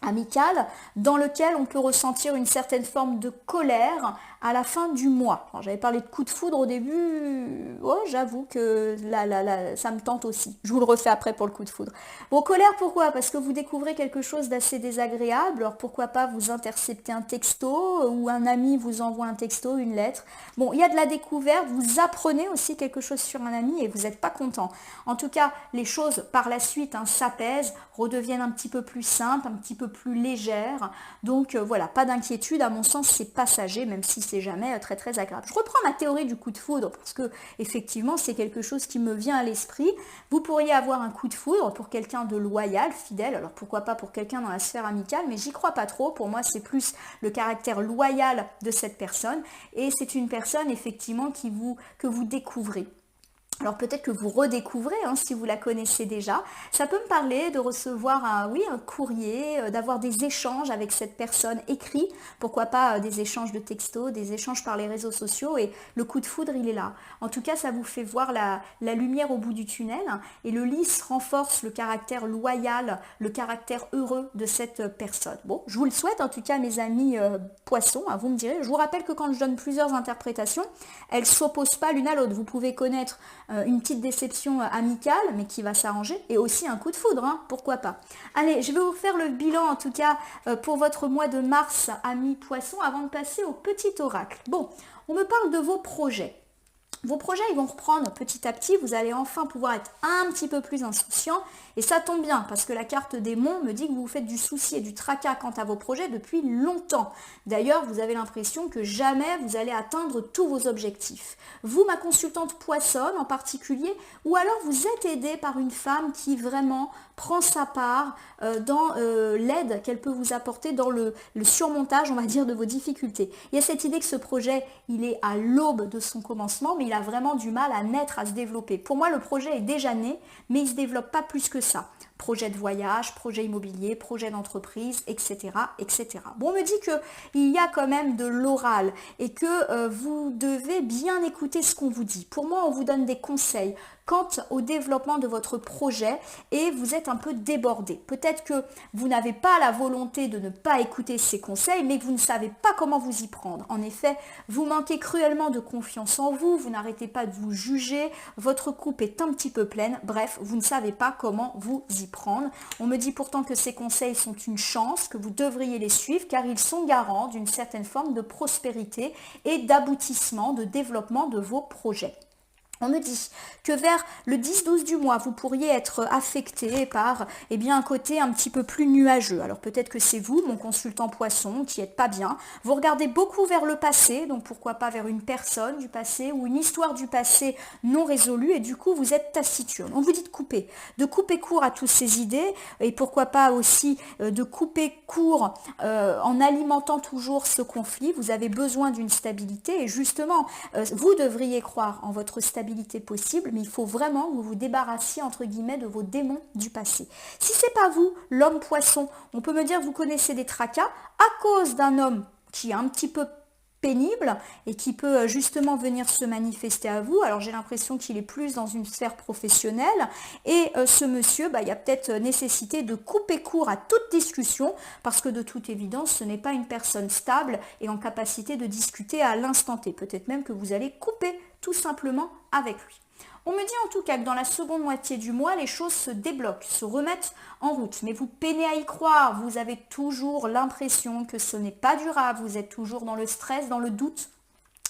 amical dans lequel on peut ressentir une certaine forme de colère à la fin du mois. J'avais parlé de coup de foudre au début, oh, j'avoue que ça me tente aussi. Je vous le refais après pour le coup de foudre. Bon, colère, pourquoi? Parce que vous découvrez quelque chose d'assez désagréable, alors pourquoi pas vous intercepter un texto ou un ami vous envoie un texto, une lettre. Bon, il y a de la découverte, vous apprenez aussi quelque chose sur un ami et vous n'êtes pas content. En tout cas, les choses par la suite s'apaisent, redeviennent un petit peu plus simples, un petit peu plus légères. Donc voilà, pas d'inquiétude, à mon sens c'est passager, même si c'est jamais très agréable. Je reprends ma théorie du coup de foudre parce que effectivement c'est quelque chose qui me vient à l'esprit. Vous pourriez avoir un coup de foudre pour quelqu'un de loyal, fidèle, alors pourquoi pas pour quelqu'un dans la sphère amicale, mais j'y crois pas trop. Pour moi c'est plus le caractère loyal de cette personne et c'est une personne effectivement que vous découvrez. Alors peut-être que vous redécouvrez, si vous la connaissez déjà. Ça peut me parler de recevoir un courrier, d'avoir des échanges avec cette personne écrit, pourquoi pas des échanges de textos, des échanges par les réseaux sociaux et le coup de foudre il est là. En tout cas ça vous fait voir la lumière au bout du tunnel et le lys renforce le caractère loyal, le caractère heureux de cette personne. Bon, je vous le souhaite en tout cas mes amis poissons, vous me direz. Je vous rappelle que quand je donne plusieurs interprétations, elles ne s'opposent pas l'une à l'autre. Vous pouvez connaître une petite déception amicale, mais qui va s'arranger, et aussi un coup de foudre, pourquoi pas. Allez, je vais vous faire le bilan, en tout cas, pour votre mois de mars, amis poissons, avant de passer au petit oracle. Bon, on me parle de vos projets. Vos projets, ils vont reprendre petit à petit, vous allez enfin pouvoir être un petit peu plus insouciant, et ça tombe bien, parce que la carte des monts me dit que vous vous faites du souci et du tracas quant à vos projets depuis longtemps. D'ailleurs, vous avez l'impression que jamais vous allez atteindre tous vos objectifs. Vous, ma consultante poissonne en particulier, ou alors vous êtes aidé par une femme qui vraiment prend sa part dans l'aide qu'elle peut vous apporter dans le surmontage, on va dire, de vos difficultés. Il y a cette idée que ce projet, il est à l'aube de son commencement, mais il a vraiment du mal à naître, à se développer. Pour moi, le projet est déjà né, mais il ne se développe pas plus que ça. Projet de voyage, projet immobilier, projet d'entreprise, etc., etc. Bon, on me dit qu'il y a quand même de l'oral et que vous devez bien écouter ce qu'on vous dit. Pour moi, on vous donne des conseils quant au développement de votre projet et vous êtes un peu débordé. Peut-être que vous n'avez pas la volonté de ne pas écouter ces conseils, mais que vous ne savez pas comment vous y prendre. En effet, vous manquez cruellement de confiance en vous, vous n'arrêtez pas de vous juger, votre coupe est un petit peu pleine, bref, vous ne savez pas comment vous y prendre. On me dit pourtant que ces conseils sont une chance, que vous devriez les suivre car ils sont garants d'une certaine forme de prospérité et d'aboutissement, de développement de vos projets. On me dit que vers le 10-12 du mois, vous pourriez être affecté par un côté un petit peu plus nuageux. Alors peut-être que c'est vous, mon consultant poisson, qui n'êtes pas bien. Vous regardez beaucoup vers le passé, donc pourquoi pas vers une personne du passé ou une histoire du passé non résolue et du coup vous êtes taciturne. On vous dit de couper court à toutes ces idées et pourquoi pas aussi de couper court en alimentant toujours ce conflit. Vous avez besoin d'une stabilité et justement, vous devriez croire en votre stabilité possible, mais il faut vraiment que vous vous débarrassiez entre guillemets de vos démons du passé. Si c'est pas vous, l'homme poisson, on peut me dire que vous connaissez des tracas à cause d'un homme qui est un petit peu pénible et qui peut justement venir se manifester à vous. Alors j'ai l'impression qu'il est plus dans une sphère professionnelle et ce monsieur, il y a peut-être nécessité de couper court à toute discussion parce que de toute évidence ce n'est pas une personne stable et en capacité de discuter à l'instant T. Peut-être même que vous allez couper tout simplement avec lui. On me dit en tout cas que dans la seconde moitié du mois, les choses se débloquent, se remettent en route. Mais vous peinez à y croire, vous avez toujours l'impression que ce n'est pas durable, vous êtes toujours dans le stress, dans le doute.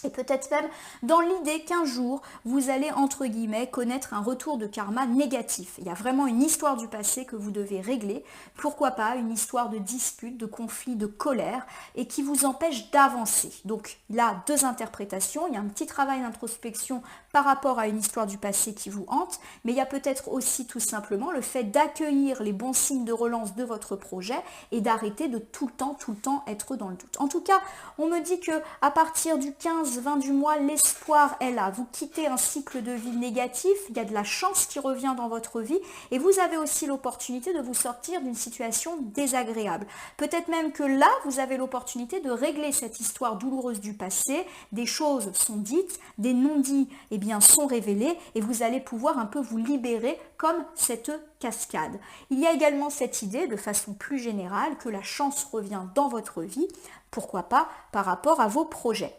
Et peut-être même dans l'idée qu'un jour, vous allez, entre guillemets, connaître un retour de karma négatif. Il y a vraiment une histoire du passé que vous devez régler. Pourquoi pas une histoire de dispute, de conflit, de colère, et qui vous empêche d'avancer. Donc, il y a deux interprétations. Il y a un petit travail d'introspection par rapport à une histoire du passé qui vous hante, mais il y a peut-être aussi tout simplement le fait d'accueillir les bons signes de relance de votre projet et d'arrêter de tout le temps être dans le doute. En tout cas, on me dit que à partir du 15-20 du mois, l'espoir est là. Vous quittez un cycle de vie négatif, il y a de la chance qui revient dans votre vie et vous avez aussi l'opportunité de vous sortir d'une situation désagréable. Peut-être même que là, vous avez l'opportunité de régler cette histoire douloureuse du passé. Des choses sont dites, des non-dits sont révélés et vous allez pouvoir un peu vous libérer comme cette cascade. Il y a également cette idée de façon plus générale que la chance revient dans votre vie, pourquoi pas par rapport à vos projets.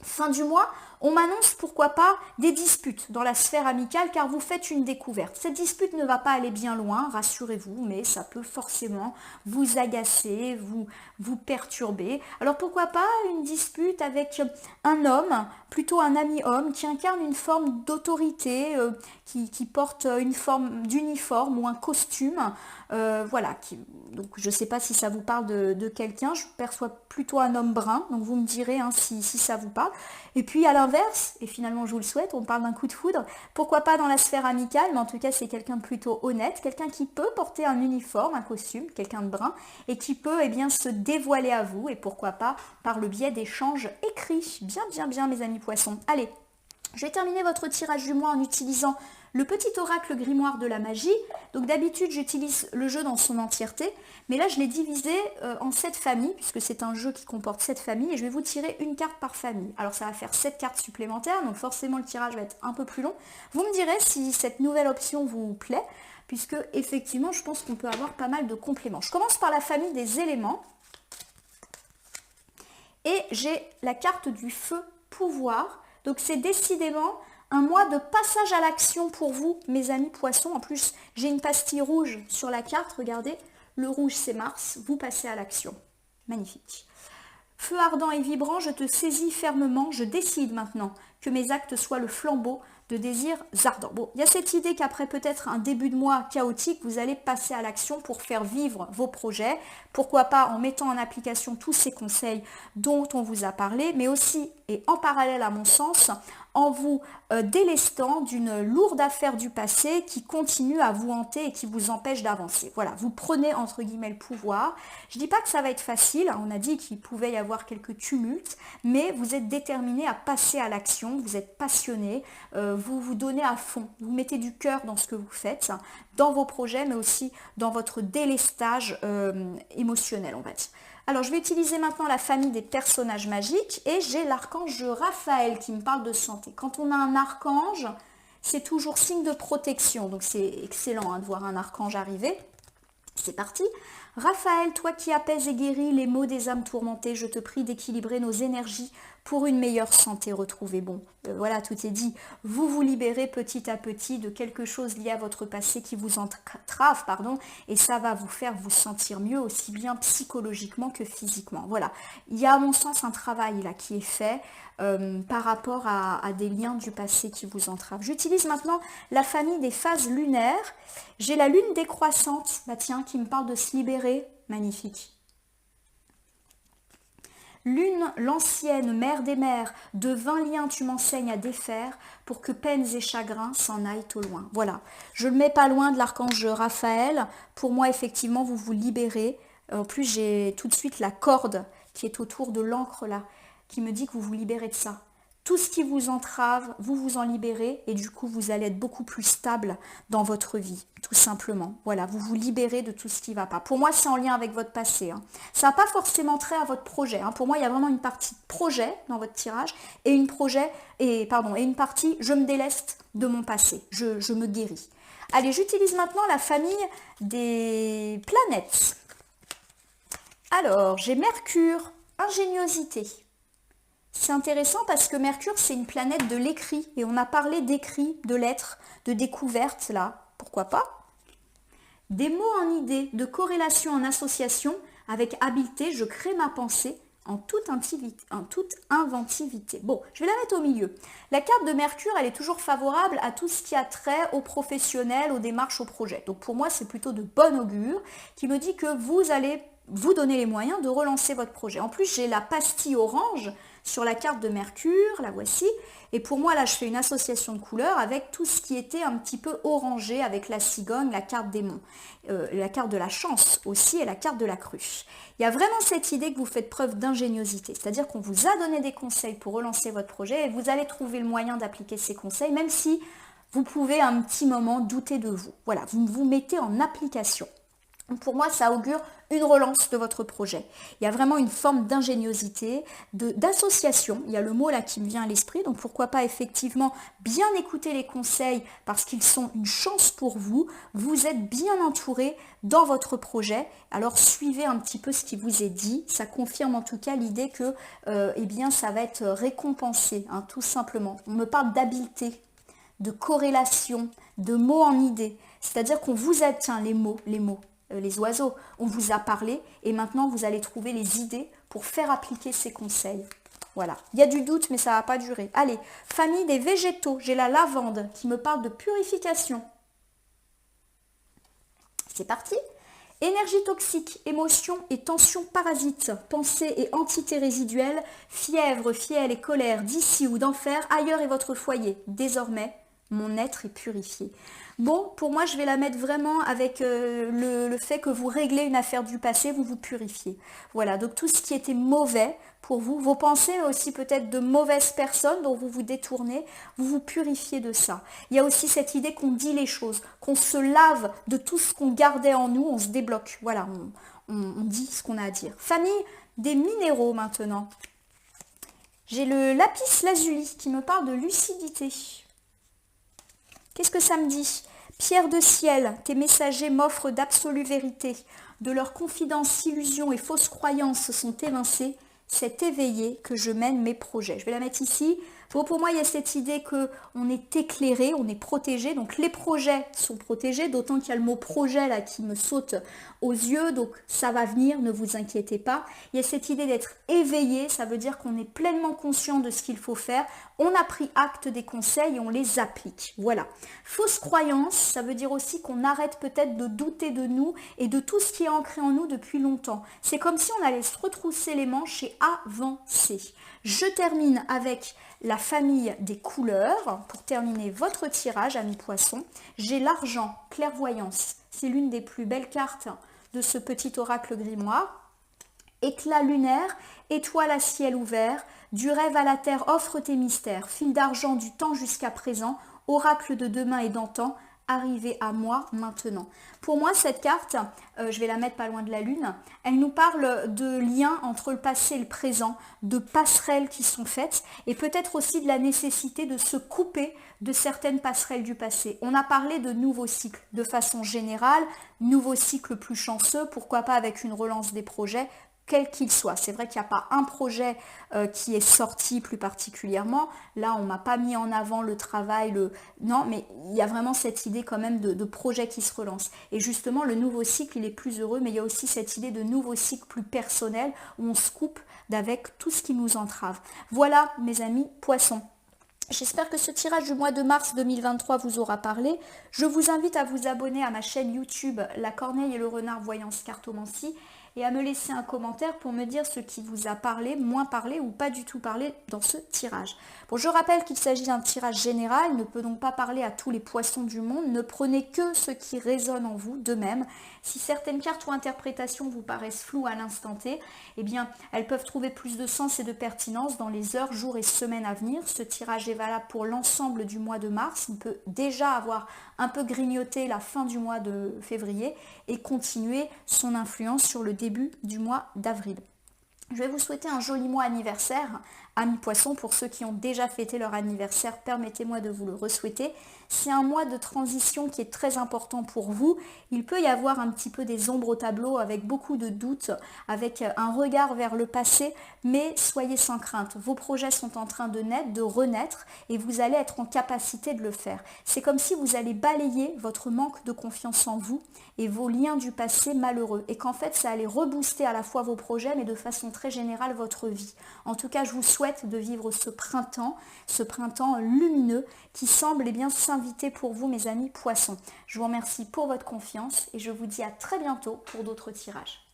Fin du mois, on m'annonce pourquoi pas des disputes dans la sphère amicale car vous faites une découverte. Cette dispute ne va pas aller bien loin, rassurez-vous, mais ça peut forcément vous agacer, vous perturber. Alors pourquoi pas une dispute avec un homme, plutôt un ami homme, qui incarne une forme d'autorité, qui porte une forme d'uniforme ou un costume. Donc je ne sais pas si ça vous parle de quelqu'un, je perçois plutôt un homme brun, donc vous me direz si ça vous parle. Et puis à l'inverse, et finalement je vous le souhaite, on parle d'un coup de foudre, pourquoi pas dans la sphère amicale, mais en tout cas c'est quelqu'un de plutôt honnête, quelqu'un qui peut porter un uniforme, un costume, quelqu'un de brun, et qui peut se dévoiler à vous, et pourquoi pas par le biais d'échanges écrits. Bien mes amis poissons. Allez, je vais terminer votre tirage du mois en utilisant le petit oracle grimoire de la magie. Donc d'habitude j'utilise le jeu dans son entièreté, mais là je l'ai divisé en 7 familles, puisque c'est un jeu qui comporte 7 familles, et je vais vous tirer une carte par famille. Alors ça va faire 7 cartes supplémentaires, donc forcément le tirage va être un peu plus long. Vous me direz si cette nouvelle option vous plaît, puisque effectivement je pense qu'on peut avoir pas mal de compléments. Je commence par la famille des éléments, et j'ai la carte du feu pouvoir. Donc c'est décidément un mois de passage à l'action pour vous, mes amis poissons. En plus, j'ai une pastille rouge sur la carte, regardez. Le rouge, c'est Mars, vous passez à l'action. Magnifique. Feu ardent et vibrant, je te saisis fermement, je décide maintenant que mes actes soient le flambeau de désirs ardents. Bon, il y a cette idée qu'après peut-être un début de mois chaotique, vous allez passer à l'action pour faire vivre vos projets. Pourquoi pas en mettant en application tous ces conseils dont on vous a parlé, mais aussi, et en parallèle à mon sens, en vous délestant d'une lourde affaire du passé qui continue à vous hanter et qui vous empêche d'avancer. Voilà, vous prenez entre guillemets le pouvoir. Je ne dis pas que ça va être facile, on a dit qu'il pouvait y avoir quelques tumultes, mais vous êtes déterminé à passer à l'action, vous êtes passionné, vous vous donnez à fond, vous mettez du cœur dans ce que vous faites, dans vos projets, mais aussi dans votre délestage émotionnel, on va dire. Alors, je vais utiliser maintenant la famille des personnages magiques et j'ai l'archange Raphaël qui me parle de santé. Quand on a un archange, c'est toujours signe de protection. Donc c'est excellent de voir un archange arriver. C'est parti. Raphaël, toi qui apaises et guéris les maux des âmes tourmentées, je te prie d'équilibrer nos énergies pour une meilleure santé retrouvée. Bon, voilà, tout est dit. Vous vous libérez petit à petit de quelque chose lié à votre passé qui vous entrave, et ça va vous faire vous sentir mieux, aussi bien psychologiquement que physiquement. Voilà, il y a à mon sens un travail là qui est fait par rapport à des liens du passé qui vous entravent. J'utilise maintenant la famille des phases lunaires. J'ai la lune décroissante, bah tiens, qui me parle de se libérer. Magnifique. Lune, l'ancienne, mère des mères, de 20 liens tu m'enseignes à défaire pour que peines et chagrins s'en aillent au loin. Voilà, je ne le mets pas loin de l'archange Raphaël. Pour moi, effectivement, vous vous libérez. En plus, j'ai tout de suite la corde qui est autour de l'encre là, qui me dit que vous vous libérez de ça. Tout ce qui vous entrave, vous vous en libérez et du coup, vous allez être beaucoup plus stable dans votre vie, tout simplement. Voilà, vous vous libérez de tout ce qui ne va pas. Pour moi, c'est en lien avec votre passé. Ça n'a pas forcément trait à votre projet. Pour moi, il y a vraiment une partie projet dans votre tirage et une partie je me déleste de mon passé, je me guéris. Allez, j'utilise maintenant la famille des planètes. Alors, j'ai Mercure, ingéniosité. C'est intéressant parce que Mercure, c'est une planète de l'écrit. Et on a parlé d'écrit, de lettres, de découvertes, là. Pourquoi pas? Des mots en idée, de corrélation en association. Avec habileté, je crée ma pensée en toute inventivité. Bon, je vais la mettre au milieu. La carte de Mercure, elle est toujours favorable à tout ce qui a trait aux professionnels, aux démarches, aux projets. Donc pour moi, c'est plutôt de bon augure qui me dit que vous allez vous donner les moyens de relancer votre projet. En plus, j'ai la pastille orange sur la carte de Mercure, la voici. Et pour moi, là, je fais une association de couleurs avec tout ce qui était un petit peu orangé, avec la cigogne, la carte des monts, la carte de la chance aussi et la carte de la cruche. Il y a vraiment cette idée que vous faites preuve d'ingéniosité, c'est-à-dire qu'on vous a donné des conseils pour relancer votre projet et vous allez trouver le moyen d'appliquer ces conseils, même si vous pouvez un petit moment douter de vous. Voilà, vous vous mettez en application. Pour moi, ça augure une relance de votre projet. Il y a vraiment une forme d'ingéniosité, d'association. Il y a le mot là qui me vient à l'esprit. Donc pourquoi pas effectivement bien écouter les conseils parce qu'ils sont une chance pour vous. Vous êtes bien entouré dans votre projet. Alors suivez un petit peu ce qui vous est dit. Ça confirme en tout cas l'idée que ça va être récompensé, tout simplement. On me parle d'habileté, de corrélation, de mots en idée. C'est-à-dire qu'on vous a, tiens, les mots. Les oiseaux, on vous a parlé et maintenant vous allez trouver les idées pour faire appliquer ces conseils. Voilà, il y a du doute mais ça ne va pas durer. Allez, famille des végétaux, j'ai la lavande qui me parle de purification. C'est parti. Énergie toxique, émotions et tensions parasites, pensées et entités résiduelles, fièvre, fiel et colère d'ici ou d'enfer, ailleurs est votre foyer. Désormais, mon être est purifié. Bon, pour moi, je vais la mettre vraiment avec le fait que vous réglez une affaire du passé, vous vous purifiez. Voilà, donc tout ce qui était mauvais pour vous, vos pensées, mais aussi peut-être de mauvaises personnes dont vous vous détournez, vous vous purifiez de ça. Il y a aussi cette idée qu'on dit les choses, qu'on se lave de tout ce qu'on gardait en nous, on se débloque. Voilà, on dit ce qu'on a à dire. Famille des minéraux maintenant. J'ai le lapis lazuli qui me parle de lucidité. Qu'est-ce que ça me dit? Pierre de ciel, tes messagers m'offrent d'absolues vérités. De leurs confidences, illusions et fausses croyances se sont évincées. C'est éveillé que je mène mes projets. Je vais la mettre ici. Bon, pour moi, il y a cette idée qu'on est éclairé, on est protégé. Donc, les projets sont protégés, d'autant qu'il y a le mot projet là qui me saute aux yeux. Donc, ça va venir, ne vous inquiétez pas. Il y a cette idée d'être éveillé. Ça veut dire qu'on est pleinement conscient de ce qu'il faut faire. On a pris acte des conseils et on les applique. Voilà. Fausse croyance, ça veut dire aussi qu'on arrête peut-être de douter de nous et de tout ce qui est ancré en nous depuis longtemps. C'est comme si on allait se retrousser les manches et avancer. Je termine avec la famille des couleurs. Pour terminer votre tirage, amis poissons, j'ai l'argent, clairvoyance. C'est l'une des plus belles cartes de ce petit oracle grimoire. Éclat lunaire, étoile à ciel ouvert, du rêve à la terre offre tes mystères, fil d'argent du temps jusqu'à présent, oracle de demain et d'antan, arriver à moi maintenant. Pour moi, cette carte, je vais la mettre pas loin de la lune, elle nous parle de liens entre le passé et le présent, de passerelles qui sont faites et peut-être aussi de la nécessité de se couper de certaines passerelles du passé. On a parlé de nouveaux cycles de façon générale, nouveaux cycles plus chanceux, pourquoi pas avec une relance des projets, quel qu'il soit. C'est vrai qu'il n'y a pas un projet qui est sorti plus particulièrement. Là, on ne m'a pas mis en avant le travail, non, mais il y a vraiment cette idée quand même de projet qui se relance. Et justement, le nouveau cycle, il est plus heureux, mais il y a aussi cette idée de nouveau cycle plus personnel où on se coupe d'avec tout ce qui nous entrave. Voilà, mes amis poissons. J'espère que ce tirage du mois de mars 2023 vous aura parlé. Je vous invite à vous abonner à ma chaîne YouTube La Corneille et le Renard Voyance Cartomancie et à me laisser un commentaire pour me dire ce qui vous a parlé, moins parlé ou pas du tout parlé dans ce tirage. Bon, je rappelle qu'il s'agit d'un tirage général, ne peut donc pas parler à tous les poissons du monde, ne prenez que ce qui résonne en vous de même. Si certaines cartes ou interprétations vous paraissent floues à l'instant T, eh bien, elles peuvent trouver plus de sens et de pertinence dans les heures, jours et semaines à venir. Ce tirage est valable pour l'ensemble du mois de mars. On peut déjà avoir un peu grignoté la fin du mois de février et continuer son influence sur le début du mois d'avril. Je vais vous souhaiter un joli mois anniversaire, amis poissons. Pour ceux qui ont déjà fêté leur anniversaire, permettez-moi de vous le re-souhaiter. C'est un mois de transition qui est très important pour vous. Il peut y avoir un petit peu des ombres au tableau avec beaucoup de doutes, avec un regard vers le passé, mais soyez sans crainte. Vos projets sont en train de naître, de renaître et vous allez être en capacité de le faire. C'est comme si vous allez balayer votre manque de confiance en vous et vos liens du passé malheureux et qu'en fait ça allait rebooster à la fois vos projets mais de façon très générale votre vie. En tout cas, je vous souhaite de vivre ce printemps lumineux qui semble bien s'inviter pour vous, mes amis poissons. Je vous remercie pour votre confiance et je vous dis à très bientôt pour d'autres tirages.